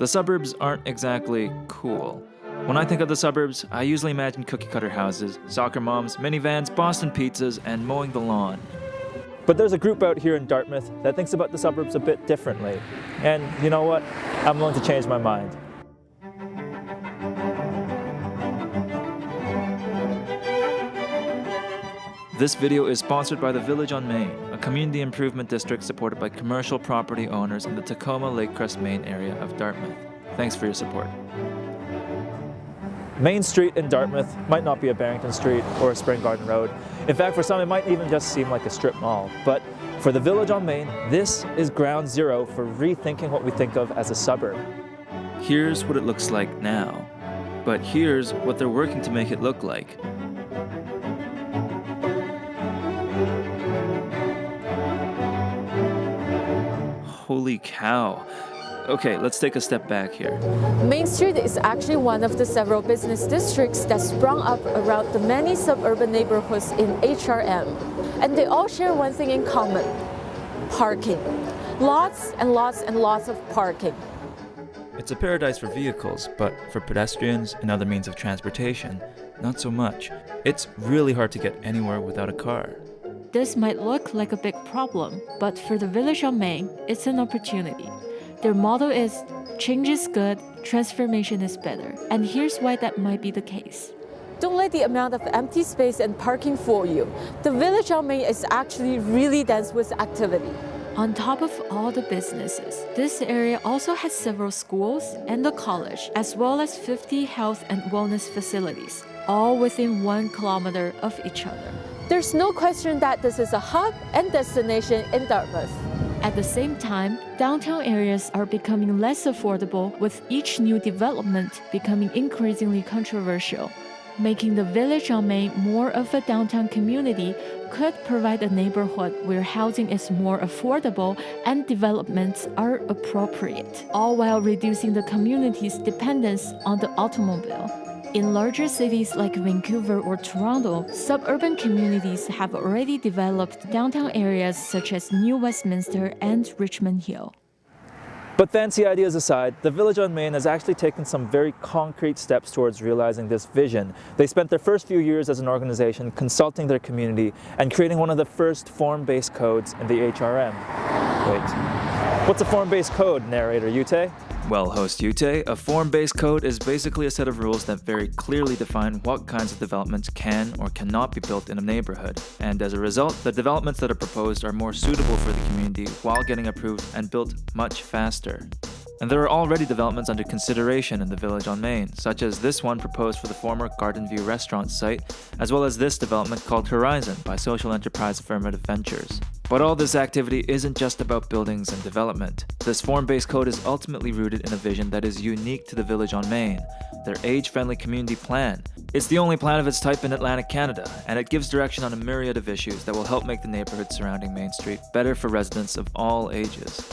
The suburbs aren't exactly cool. When I think of the suburbs, I usually imagine cookie-cutter houses, soccer moms, minivans, Boston pizzas, and mowing the lawn. But there's a group out here in Dartmouth that thinks about the suburbs a bit differently. And you know what? I'm willing to change my mind. This video is sponsored by the Village on Main, a community improvement district supported by commercial property owners in the Tacoma Lakecrest Main area of Dartmouth. Thanks for your support. Main Street in Dartmouth might not be a Barrington Street or a Spring Garden Road. In fact, for some, it might even just seem like a strip mall. But for the Village on Main, this is ground zero for rethinking what we think of as a suburb. Here's what it looks like now. But here's what they're working to make it look like. Holy cow. Okay, let's take a step back here. Main Street is actually one of the several business districts that sprung up around the many suburban neighborhoods in HRM. And they all share one thing in common: parking. Lots and lots and lots of parking. It's a paradise for vehicles, but for pedestrians and other means of transportation, not so much. It's really hard to get anywhere without a car. This might look like a big problem, but for the Village on Main, it's an opportunity. Their motto is, change is good, transformation is better. And here's why that might be the case. Don't let the amount of empty space and parking fool you. The Village on Main is actually really dense with activity. On top of all the businesses, this area also has several schools and a college, as well as 50 health and wellness facilities, all within 1 kilometer of each other. There's no question that this is a hub and destination in Dartmouth. At the same time, downtown areas are becoming less affordable, with each new development becoming increasingly controversial. Making the Village on Main more of a downtown community could provide a neighborhood where housing is more affordable and developments are appropriate, all while reducing the community's dependence on the automobile. In larger cities like Vancouver or Toronto, suburban communities have already developed downtown areas such as New Westminster and Richmond Hill. But fancy ideas aside, the Village on Main has actually taken some very concrete steps towards realizing this vision. They spent their first few years as an organization consulting their community and creating one of the first form-based codes in the HRM. Wait, what's a form-based code, narrator Yute? Well, host Yute, a form-based code is basically a set of rules that very clearly define what kinds of developments can or cannot be built in a neighborhood. And as a result, the developments that are proposed are more suitable for the community while getting approved and built much faster. And there are already developments under consideration in the Village on Main, such as this one proposed for the former Garden View restaurant site, as well as this development called Horizon by social enterprise Affirmative Ventures. But all this activity isn't just about buildings and development. This form-based code is ultimately rooted in a vision that is unique to the Village on Main, their age-friendly community plan. It's the only plan of its type in Atlantic Canada, and it gives direction on a myriad of issues that will help make the neighborhood surrounding Main Street better for residents of all ages.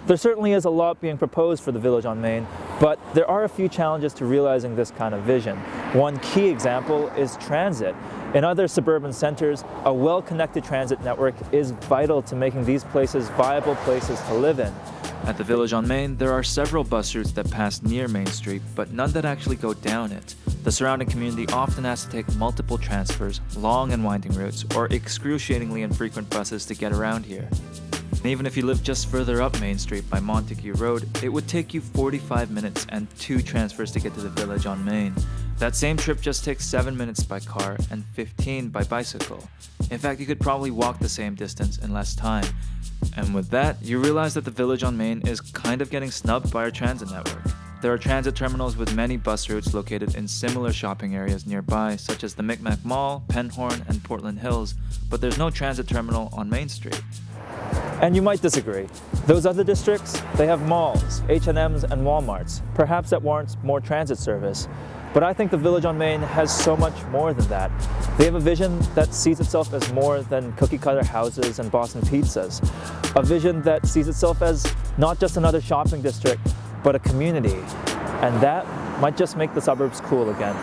There certainly is a lot being proposed for the Village on Main, but there are a few challenges to realizing this kind of vision. One key example is transit. In other suburban centers, a well-connected transit network is vital to making these places viable places to live in. At the Village on Main, there are several bus routes that pass near Main Street, but none that actually go down it. The surrounding community often has to take multiple transfers, long and winding routes, or excruciatingly infrequent buses to get around here. And even if you live just further up Main Street by Montague Road, it would take you 45 minutes and 2 transfers to get to the Village on Main. That same trip just takes 7 minutes by car and 15 by bicycle. In fact, you could probably walk the same distance in less time. And with that, you realize that the Village on Main is kind of getting snubbed by our transit network. There are transit terminals with many bus routes located in similar shopping areas nearby, such as the Micmac Mall, Penhorn, and Portland Hills, but there's no transit terminal on Main Street. And you might disagree. Those other districts, they have malls, H&Ms, and Walmarts. Perhaps that warrants more transit service. But I think the Village on Main has so much more than that. They have a vision that sees itself as more than cookie-cutter houses and Boston pizzas. A vision that sees itself as not just another shopping district, but a community. And that might just make the suburbs cool again.